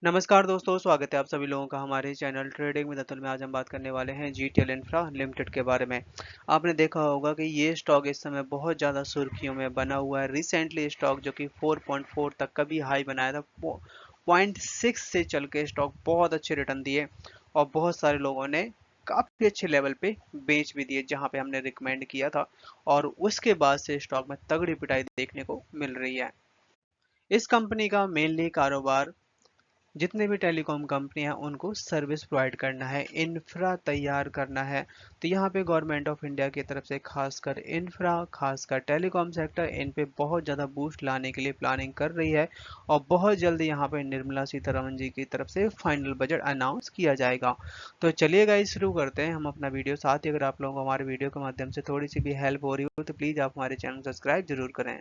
नमस्कार दोस्तों, स्वागत है आप सभी लोगों का हमारे चैनल ट्रेडिंग विद अतुल में। आज हम बात करने वाले हैं जीटीएल इंफ्रा लिमिटेड के बारे में। आपने देखा होगा कि ये स्टॉक इस समय बहुत ज़्यादा सुर्खियों में बना हुआ है। रिसेंटली स्टॉक जो कि 4.4 तक का भी हाई बनाया था, 0.6 से चल के स्टॉक बहुत अच्छे रिटर्न दिए और बहुत सारे लोगों ने काफ़ी अच्छे लेवल पे बेच भी दिए जहाँ पे हमने रिकमेंड किया था, और उसके बाद से स्टॉक में तगड़ी पिटाई देखने को मिल रही है। इस कंपनी का मेनली कारोबार जितने भी टेलीकॉम कंपनी हैं उनको सर्विस प्रोवाइड करना है, इंफ्रा तैयार करना है। तो यहाँ पे गवर्नमेंट ऑफ इंडिया की तरफ से खासकर इंफ्रा, खासकर टेलीकॉम सेक्टर, इन पे बहुत ज़्यादा बूस्ट लाने के लिए प्लानिंग कर रही है और बहुत जल्दी यहाँ पे निर्मला सीतारमण जी की तरफ से फाइनल बजट अनाउंस किया जाएगा। तो चलिए गाइस, शुरू करते हैं हम अपना वीडियो। साथ ही अगर आप लोगों को हमारे वीडियो के माध्यम से थोड़ी सी भी हेल्प हो रही हो तो प्लीज़ आप हमारे चैनल सब्सक्राइब जरूर करें।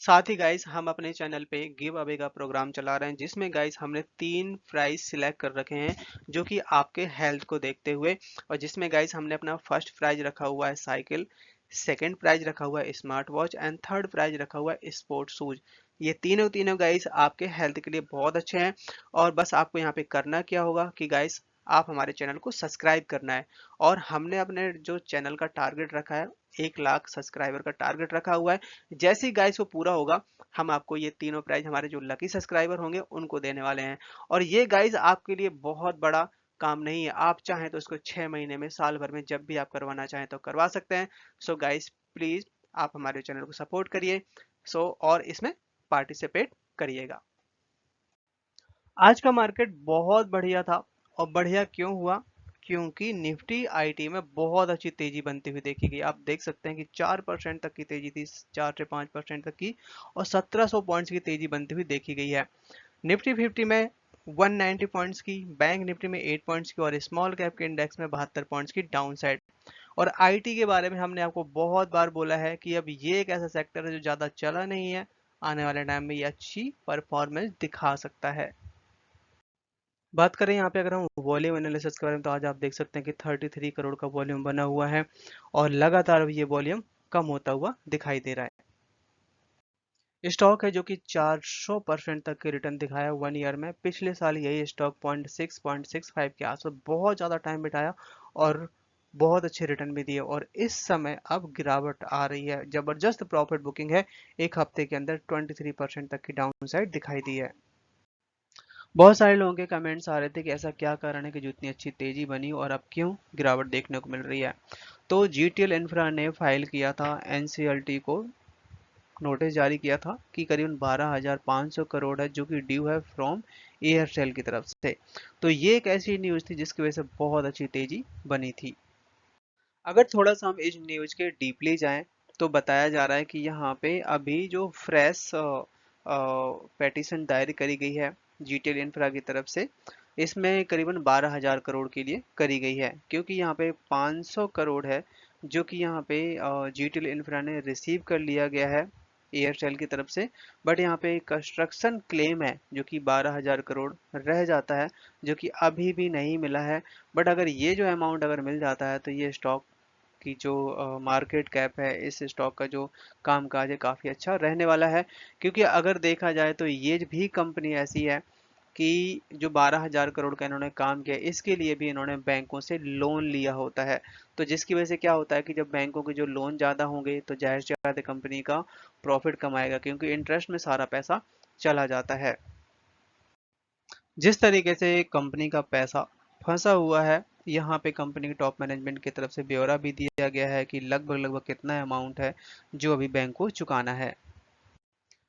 साथ ही गाइस, हम अपने चैनल पे गिव अवे का प्रोग्राम चला रहे हैं जिसमें गाइस हमने 3 प्राइज सिलेक्ट कर रखे हैं जो कि आपके हेल्थ को देखते हुए, और जिसमें गाइस हमने अपना फर्स्ट प्राइज रखा हुआ है साइकिल, सेकंड प्राइज रखा हुआ है smart watch and third prize रखा हुआ है स्पोर्ट शूज। ये तीनों तीनों गाइस आपके हेल्थ के लिए बहुत अच्छे हैं। और बस आपको यहाँ पे करना क्या होगा कि गाइस आप हमारे चैनल को सब्सक्राइब करना है। और हमने अपने जो चैनल का टारगेट रखा है, 1 लाख सब्सक्राइबर का टारगेट रखा हुआ है। जैसे ही गाइस वो पूरा होगा, हम आपको ये तीनों प्राइज हमारे जो लकी सब्सक्राइबर होंगे उनको देने वाले हैं। और ये गाइस आपके लिए बहुत बड़ा काम नहीं है, आप चाहें तो इसको 6 महीने में, साल भर में, जब भी आप करवाना चाहें तो करवा सकते हैं। सो गाइस प्लीज आप हमारे चैनल को सपोर्ट करिए। और इसमें पार्टिसिपेट करिएगा। आज का मार्केट बहुत बढ़िया था। और बढ़िया क्यों हुआ? क्योंकि निफ्टी आईटी में बहुत अच्छी तेजी बनती हुई देखी गई। आप देख सकते हैं कि 4% तक की तेजी थी, 4 से 5% तक की, और 1700 पॉइंट्स की तेजी बनती हुई देखी गई है। निफ्टी 50 में 190 पॉइंट्स की, बैंक निफ्टी में 8 पॉइंट्स की, और स्मॉल कैप के इंडेक्स में 72 पॉइंट्स की डाउन साइड। और आईटी के बारे में हमने आपको बहुत बार बोला है कि अब ये एक ऐसा सेक्टर है जो ज़्यादा चला नहीं है, आने वाले टाइम में ये अच्छी परफॉर्मेंस दिखा सकता है। बात करें यहाँ पे अगर हम वॉल्यूम एनालिसिस के बारे में, तो आज आप देख सकते हैं कि 33 करोड़ का वॉल्यूम बना हुआ है और लगातार ये वॉल्यूम कम होता हुआ दिखाई दे रहा है। स्टॉक है जो कि 400% तक के रिटर्न दिखाया 1 ईयर में। पिछले साल यही स्टॉक 0.65 के आसपास बहुत ज़्यादा टाइम बिताया और बहुत अच्छे रिटर्न भी दिए, और इस समय अब गिरावट आ रही है, जबरदस्त प्रॉफिट बुकिंग है। एक हफ्ते के अंदर 23% तक की डाउन साइड दिखाई दी है। बहुत सारे लोगों के कमेंट्स आ रहे थे कि ऐसा क्या कारण है कि जो इतनी अच्छी तेजी बनी और अब क्यों गिरावट देखने को मिल रही है। तो जीटीएल इंफ्रा ने फाइल किया था, एनसीएलटी को नोटिस जारी किया था कि करीबन 12,500 करोड़ है जो कि ड्यू है फ्रॉम एयरसेल की तरफ से। तो ये एक ऐसी न्यूज़ थी जिसकी वजह से बहुत अच्छी तेजी बनी थी। अगर थोड़ा सा हम इस न्यूज़ के डीपली जाएं तो बताया जा रहा है कि यहाँ पे अभी जो फ्रेश पेटिशन दायर करी गई है जीटीएल इंफ्रा की तरफ से, इसमें करीबन 12,000 करोड़ के लिए करी गई है, क्योंकि यहाँ पे 500 करोड़ है जो कि यहाँ पे जीटीएल इंफ्रा ने रिसीव कर लिया गया है एयरटेल की तरफ से। बट यहाँ पे कंस्ट्रक्शन क्लेम है जो कि 12,000 करोड़ रह जाता है, जो कि अभी भी नहीं मिला है। बट अगर ये जो अमाउंट अगर मिल जाता है तो ये स्टॉक की जो मार्केट कैप है, इस स्टॉक का जो कामकाज है, काफ़ी अच्छा रहने वाला है। क्योंकि अगर देखा जाए तो ये भी कंपनी ऐसी है कि जो 12,000 करोड़ का इन्होंने काम किया, इसके लिए भी इन्होंने बैंकों से लोन लिया होता है। तो जिसकी वजह से क्या होता है कि जब बैंकों के जो लोन ज़्यादा होंगे तो जाहिर सी बात है कंपनी का प्रॉफिट कम आएगा, क्योंकि इंटरेस्ट में सारा पैसा चला जाता है। जिस तरीके से कंपनी का पैसा फंसा हुआ है, यहाँ पे कंपनी की टॉप मैनेजमेंट की तरफ से ब्यौरा भी दिया गया है कि लगभग लगभग कितना अमाउंट है जो अभी बैंक को चुकाना है।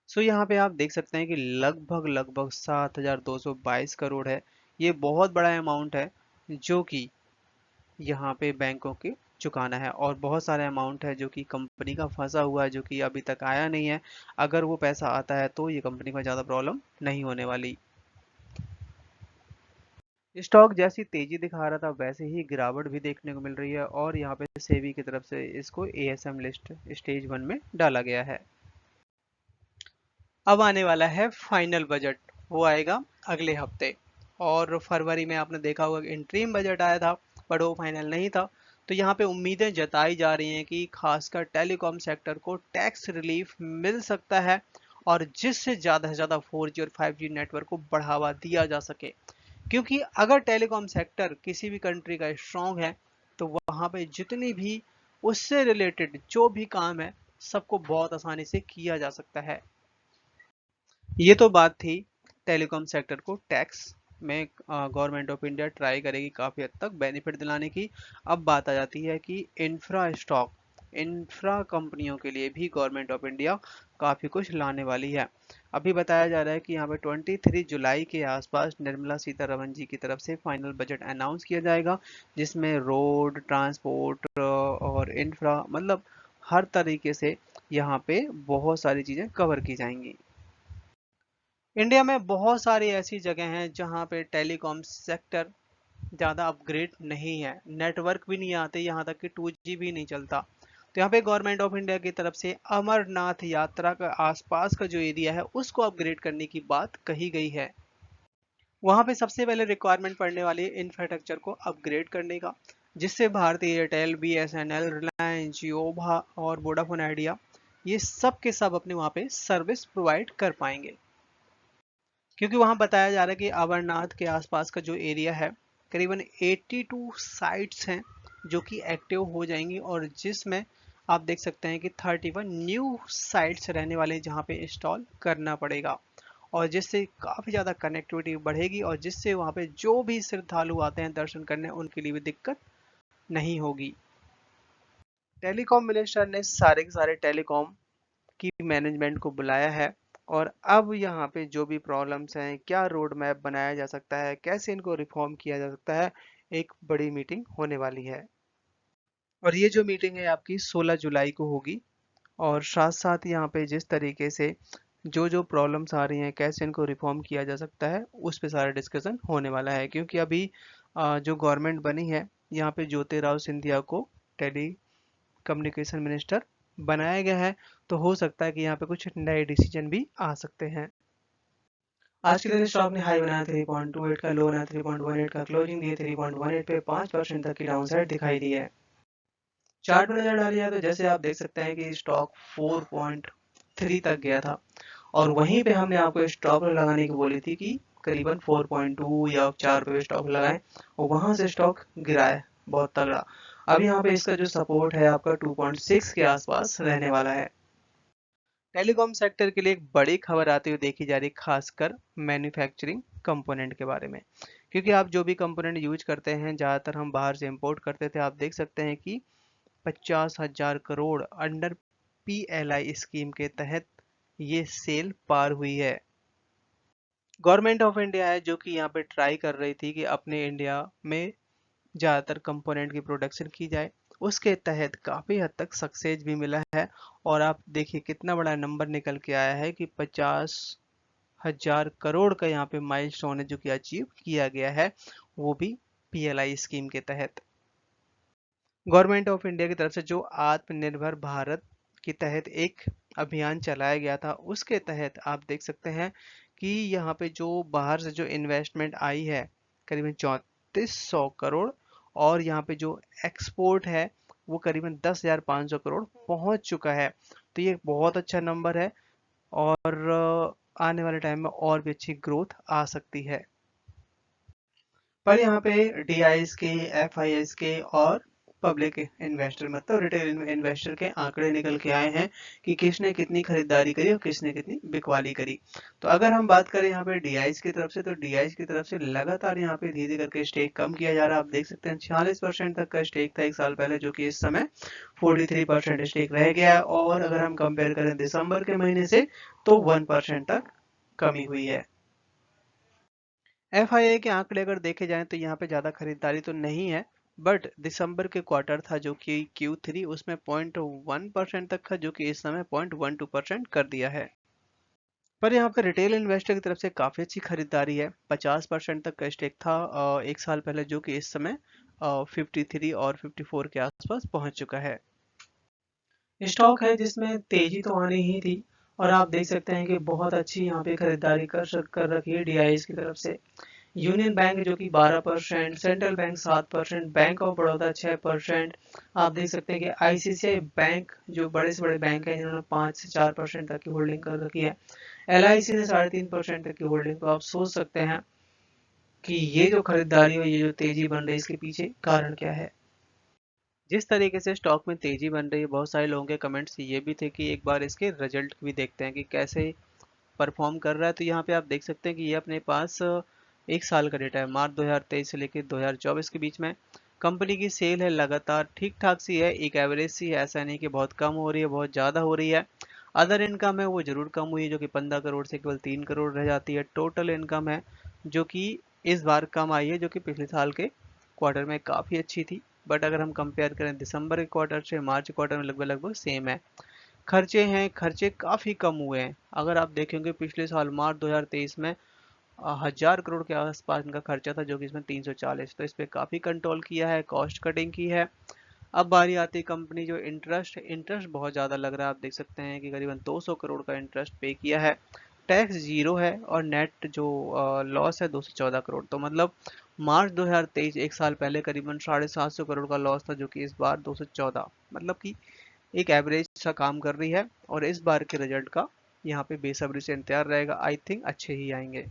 सो यहाँ पे आप देख सकते हैं कि लगभग लगभग 7,222 करोड़ है। ये बहुत बड़ा अमाउंट है जो कि यहाँ पे बैंकों के चुकाना है, और बहुत सारे अमाउंट है जो कि कंपनी का फंसा हुआ है जो कि अभी तक आया नहीं है। अगर वो पैसा आता है तो ये कंपनी को ज़्यादा प्रॉब्लम नहीं होने वाली। स्टॉक जैसी तेजी दिखा रहा था वैसे ही गिरावट भी देखने को मिल रही है, और यहाँ पे सेबी की तरफ से इसको एएसएम लिस्ट स्टेज 1 में डाला गया है। अब आने वाला है फाइनल बजट, वो आएगा अगले हफ्ते। और फरवरी में आपने देखा होगा कि इंटरिम बजट आया था, बट वो फाइनल नहीं था। तो यहाँ पे उम्मीदें जताई जा रही हैं कि खासकर टेलीकॉम सेक्टर को टैक्स रिलीफ मिल सकता है, और जिससे ज़्यादा से ज़्यादा 4G और 5G नेटवर्क को बढ़ावा दिया जा सके। क्योंकि अगर टेलीकॉम सेक्टर किसी भी कंट्री का स्ट्रॉन्ग है तो वहाँ पे जितनी भी उससे रिलेटेड जो भी काम है सबको बहुत आसानी से किया जा सकता है। ये तो बात थी टेलीकॉम सेक्टर को टैक्स में गवर्नमेंट ऑफ इंडिया ट्राई करेगी काफ़ी हद तक बेनिफिट दिलाने की। अब बात आ जाती है कि इंफ्रा कंपनियों के लिए भी गवर्नमेंट ऑफ इंडिया काफ़ी कुछ लाने वाली है। अभी बताया जा रहा है कि यहाँ पे 23 जुलाई के आसपास निर्मला सीतारमण जी की तरफ से फाइनल बजट अनाउंस किया जाएगा, जिसमें रोड ट्रांसपोर्ट और इंफ्रा मतलब हर तरीके से यहाँ पे बहुत सारी चीज़ें कवर की जाएंगी। इंडिया में बहुत सारी ऐसी जगह हैं जहाँ पे टेलीकॉम सेक्टर ज़्यादा अपग्रेड नहीं है, नेटवर्क भी नहीं आते, यहाँ तक कि 2G भी नहीं चलता। तो यहाँ पे गवर्नमेंट ऑफ इंडिया की तरफ से अमरनाथ यात्रा का आसपास का जो एरिया है उसको अपग्रेड करने की बात कही गई है। वहाँ पे सबसे पहले रिक्वायरमेंट पड़ने वाली है इंफ्रास्ट्रक्चर को अपग्रेड करने का, जिससे भारतीय एयरटेल, BSNL, रिलायंस, जियो और वोडाफोन आइडिया ये सब के सब अपने वहाँ पे सर्विस प्रोवाइड कर पाएंगे। क्योंकि वहाँ बताया जा रहा है कि अमरनाथ के आसपास का जो एरिया है करीबन 82 साइट्स हैं जो कि एक्टिव हो जाएंगी, और जिसमें आप देख सकते हैं कि 31 न्यू साइट्स रहने वाले जहाँ पे इंस्टॉल करना पड़ेगा, और जिससे काफ़ी ज़्यादा कनेक्टिविटी बढ़ेगी और जिससे वहाँ पे जो भी श्रद्धालु आते हैं दर्शन करने उनके लिए भी दिक्कत नहीं होगी। टेलीकॉम मिनिस्टर ने सारे के सारे टेलीकॉम की मैनेजमेंट को बुलाया है, और अब यहाँ पे जो भी प्रॉब्लम्स हैं, क्या रोड मैप बनाया जा सकता है, कैसे इनको रिफॉर्म किया जा सकता है, एक बड़ी मीटिंग होने वाली है। और ये जो मीटिंग है आपकी 16 जुलाई को होगी, और साथ साथ यहाँ पे जिस तरीके से जो जो प्रॉब्लम्स आ रही हैं कैसे इनको रिफॉर्म किया जा सकता है उस पे सारा डिस्कशन होने वाला है। क्योंकि अभी जो गवर्नमेंट बनी है यहाँ पे ज्योतिराव सिंधिया को टेली कम्युनिकेशन मिनिस्टर बनाया गया है, तो हो सकता है कि यहाँ पे कुछ नए डिसीजन भी आ सकते हैं। आज के दिन स्टॉक ने हाई बनाया 3.28 का, लो बनाया 3.18 का, क्लोजिंग दिए 3.18 पे, 5% तक की डाउनसाइड दिखाई दी है। चार्ट में नजर डाली जाए तो जैसे आप देख सकते हैं कि स्टॉक 4.3 तक गया था, और वहीं पे हमने आपको स्टॉप लगाने की बोली थी कि करीबन 4.2 या 4 पे स्टॉप लगाएं, और वहां से स्टॉक गिरा है बहुत तगड़ा। अब यहाँ पे इसका जो सपोर्ट है आपका 2.6 के आसपास रहने वाला है। टेलीकॉम सेक्टर के लिए एक बड़ी खबर आती हुई देखी जा रही, खासकर मैन्युफैक्चरिंग कंपोनेंट के बारे में। क्योंकि आप जो भी कंपोनेंट यूज करते हैं ज़्यादातर हम बाहर से इंपोर्ट करते थे। आप देख सकते हैं कि 50,000 करोड़ अंडर PLI स्कीम के तहत ये सेल पार हुई है। गवर्नमेंट ऑफ इंडिया है जो कि यहाँ पे ट्राई कर रही थी कि अपने इंडिया में ज़्यादातर कंपोनेंट की प्रोडक्शन की जाए, उसके तहत काफ़ी हद तक सक्सेस भी मिला है। और आप देखिए कितना बड़ा नंबर निकल के आया है कि 50,000 करोड़ का यहाँ पे माइलस्टोन है जो कि अचीव किया गया है, वो भी PLI स्कीम के तहत। गवर्नमेंट ऑफ इंडिया की तरफ से जो आत्मनिर्भर भारत के तहत एक अभियान चलाया गया था, उसके तहत आप देख सकते हैं कि यहाँ पे जो बाहर से जो इन्वेस्टमेंट आई है करीबन 3400 करोड़, और यहाँ पे जो एक्सपोर्ट है वो करीबन 10,500 करोड़ पहुंच चुका है। तो ये बहुत अच्छा नंबर है, और आने वाले टाइम में और भी अच्छी ग्रोथ आ सकती है। पर यहाँ पे DIs के, FIs के और पब्लिक इन्वेस्टर मतलब रिटेल इन्वेस्टर के आंकड़े निकल के आए हैं कि किसने कितनी खरीदारी करी और किसने कितनी बिकवाली करी। तो अगर हम बात करें यहाँ पे DIs की तरफ से, तो DIs की तरफ से लगातार यहाँ पे धीरे धीरे करके स्टेक कम किया जा रहा है। आप देख सकते हैं 46% तक का स्टेक था एक साल पहले, जो कि इस समय 43% स्टेक रह गया है, और अगर हम कंपेयर करें दिसंबर के महीने से तो 1% तक कमी हुई है। FII के आंकड़े अगर देखे जाएं तो यहाँ पे ज़्यादा खरीदारी तो नहीं है, बट दिसंबर के क्वार्टर था जो कि Q3, उसमें 0.1% तक था, जो कि इस समय 0.12% कर दिया है। पर यहाँ पे रिटेल इन्वेस्टर की तरफ से काफ़ी अच्छी खरीदारी है। 50% तक का स्टेक था एक साल पहले, जो कि इस समय 53 और 54 के आसपास पहुंच चुका है। स्टॉक है जिसमें तेजी तो आनी ही थी, और आप देख सकते हैं कि बहुत अच्छी यहाँ पे खरीदारी कर रखी है DIs की तरफ से। यूनियन बैंक जो कि 12%, central bank 7%, bank of Baroda 6%। आप देख सकते हैं कि आईसीआईसीआई बैंक जो बड़े से बड़े बैंक हैं जिन्होंने 5 से 4% तक की होल्डिंग कर रखी है। एलआईसी ने 3.5% तक की होल्डिंग। तो आप सोच सकते हैं कि ये जो खरीदारी और ये जो तेजी बन रही है इसके पीछे कारण क्या है। जिस तरीके से स्टॉक में तेजी बन रही है, बहुत सारे लोगों के कमेंट्स ये भी थे कि एक बार इसके रिजल्ट भी देखते हैं कि कैसे परफॉर्म कर रहा है। तो यहाँ पे आप देख सकते हैं कि ये अपने पास एक साल का डेटा है, मार्च 2023 से लेकर 2024 के बीच में। कंपनी की सेल है लगातार ठीक ठाक सी है, एक एवरेज सी है, ऐसा नहीं कि बहुत कम हो रही है बहुत ज़्यादा हो रही है। अदर इनकम है वो जरूर कम हुई है, जो कि 15 करोड़ से केवल 3 करोड़ रह जाती है। टोटल इनकम है जो कि इस बार कम आई है, जो कि पिछले साल के क्वार्टर में काफ़ी अच्छी थी। बट अगर हम कंपेयर करें दिसंबर के क्वार्टर से मार्च क्वार्टर में लगभग लगभग सेम है। खर्चे हैं, खर्चे काफ़ी कम हुए हैं। अगर आप देखेंगे पिछले साल मार्च 2023 में 1000 करोड़ के आसपास इनका खर्चा था, जो कि इसमें 340। तो इस पे काफ़ी कंट्रोल किया है, कॉस्ट कटिंग की है। अब बारी आती है कंपनी जो इंटरेस्ट बहुत ज़्यादा लग रहा है। आप देख सकते हैं कि करीबन 200 करोड़ का इंटरेस्ट पे किया है। टैक्स जीरो है और नेट जो लॉस है 214 करोड़। तो मतलब मार्च 2023 एक साल पहले करीबन 750 करोड़ का लॉस था, जो कि इस बार 214, मतलब कि एक एवरेज सा काम कर रही है। और इस बार के रिजल्ट का यहाँ पे बेसब्री से इंतजार रहेगा, आई थिंक अच्छे ही आएंगे।